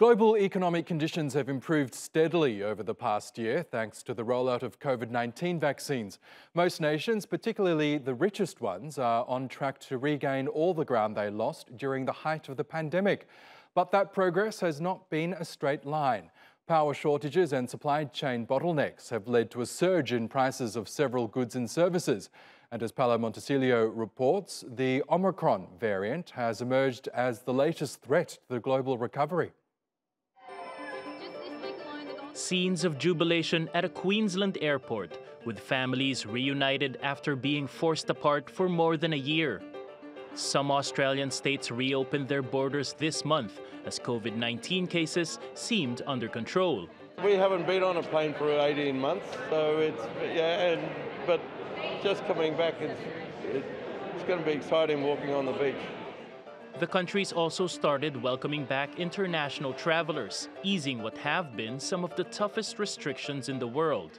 Global economic conditions have improved steadily over the past year thanks to the rollout of COVID-19 vaccines. Most nations, particularly the richest ones, are on track to regain all the ground they lost during the height of the pandemic. But that progress has not been a straight line. Power shortages and supply chain bottlenecks have led to a surge in prices of several goods and services. And as Paolo Montesilio reports, the Omicron variant has emerged as the latest threat to the global recovery. Scenes of jubilation at a Queensland airport, with families reunited after being forced apart for more than a year. Some Australian states reopened their borders this month as COVID-19 cases seemed under control. We haven't been on a plane for 18 months, so but just coming back, it's going to be exciting walking on the beach. The countries also started welcoming back international travelers, easing what have been some of the toughest restrictions in the world.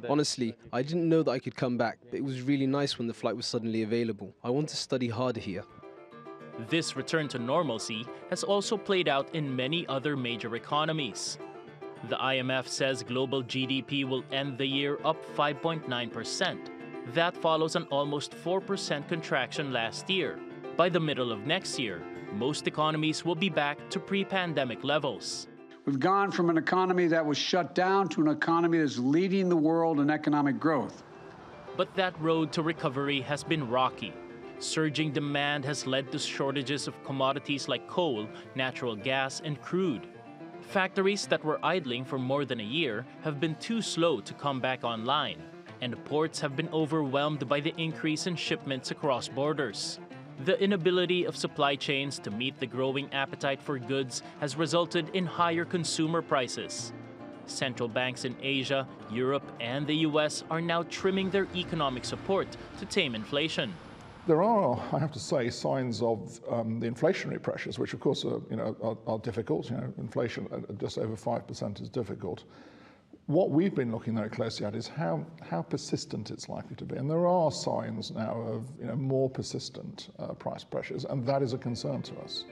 Honestly, I didn't know that I could come back, but it was really nice when the flight was suddenly available. I want to study harder here. This return to normalcy has also played out in many other major economies. The IMF says global GDP will end the year up 5.9%. That follows an almost 4% contraction last year. By the middle of next year, most economies will be back to pre-pandemic levels. We've gone from an economy that was shut down to an economy that's leading the world in economic growth. But that road to recovery has been rocky. Surging demand has led to shortages of commodities like coal, natural gas, and crude. Factories that were idling for more than a year have been too slow to come back online, and ports have been overwhelmed by the increase in shipments across borders. The inability of supply chains to meet the growing appetite for goods has resulted in higher consumer prices. Central banks in Asia, Europe, and the US are now trimming their economic support to tame inflation. There are, I have to say, signs of the inflationary pressures, which of course are difficult. Inflation at just over 5% is difficult. What we've been looking very closely at is how persistent it's likely to be. And there are signs now of more persistent price pressures, and that is a concern to us.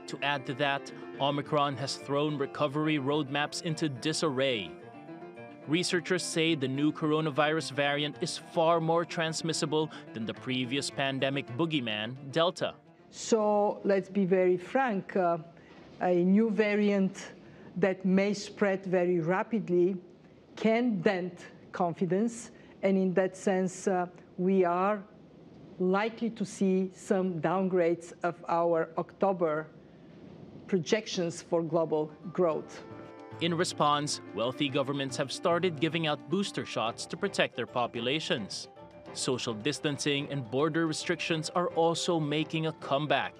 To add to that, Omicron has thrown recovery roadmaps into disarray. Researchers say the new coronavirus variant is far more transmissible than the previous pandemic boogeyman, Delta. So let's be very frank, a new variant that may spread very rapidly can dent confidence, and in that sense, we are likely to see some downgrades of our October projections for global growth. In response, wealthy governments have started giving out booster shots to protect their populations. Social distancing and border restrictions are also making a comeback.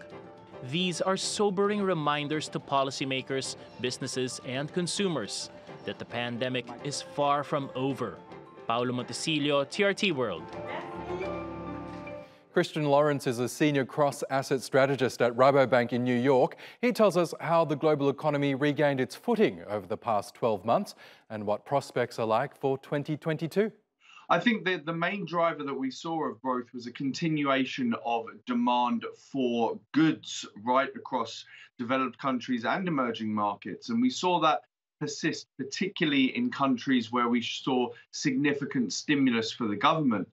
These are sobering reminders to policymakers, businesses, and consumers that the pandemic is far from over. Paolo Montesilio, TRT World. Christian Lawrence is a senior cross-asset strategist at Rabobank in New York. He tells us how the global economy regained its footing over the past 12 months and what prospects are like for 2022. I think that the main driver that we saw of growth was a continuation of demand for goods right across developed countries and emerging markets. And we saw that persist, particularly in countries where we saw significant stimulus for the government.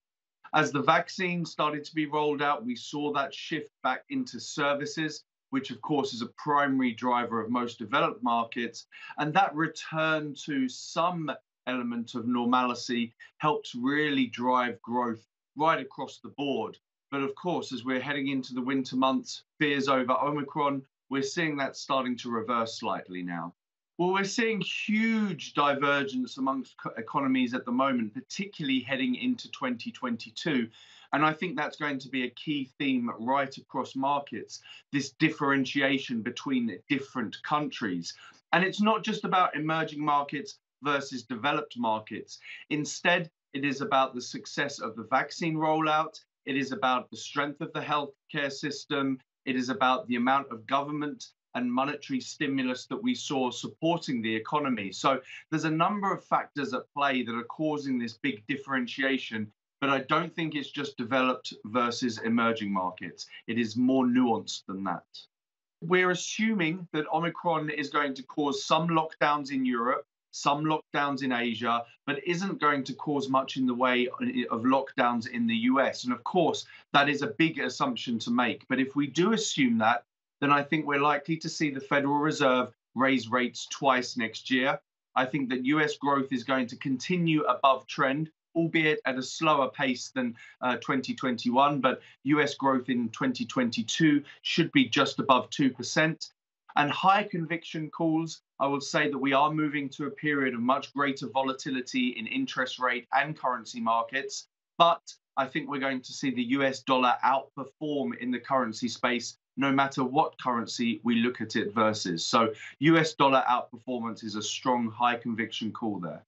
As the vaccine started to be rolled out, we saw that shift back into services, which of course is a primary driver of most developed markets. And that return to some element of normalcy helps really drive growth right across the board. But of course, as we're heading into the winter months, fears over Omicron, we're seeing that starting to reverse slightly now. Well, we're seeing huge divergence amongst economies at the moment, particularly heading into 2022. And I think that's going to be a key theme right across markets, this differentiation between different countries. And it's not just about emerging markets versus developed markets. Instead, it is about the success of the vaccine rollout. It is about the strength of the healthcare system. It is about the amount of government and monetary stimulus that we saw supporting the economy. So there's a number of factors at play that are causing this big differentiation, but I don't think it's just developed versus emerging markets. It is more nuanced than that. We're assuming that Omicron is going to cause some lockdowns in Europe, some lockdowns in Asia, but isn't going to cause much in the way of lockdowns in the US. And of course, that is a big assumption to make. But if we do assume that, then I think we're likely to see the Federal Reserve raise rates twice next year. I think that US growth is going to continue above trend, albeit at a slower pace than 2021, but US growth in 2022 should be just above 2%. And high conviction calls, I will say that we are moving to a period of much greater volatility in interest rate and currency markets. But I think we're going to see the US dollar outperform in the currency space, no matter what currency we look at it versus. So US dollar outperformance is a strong high conviction call there.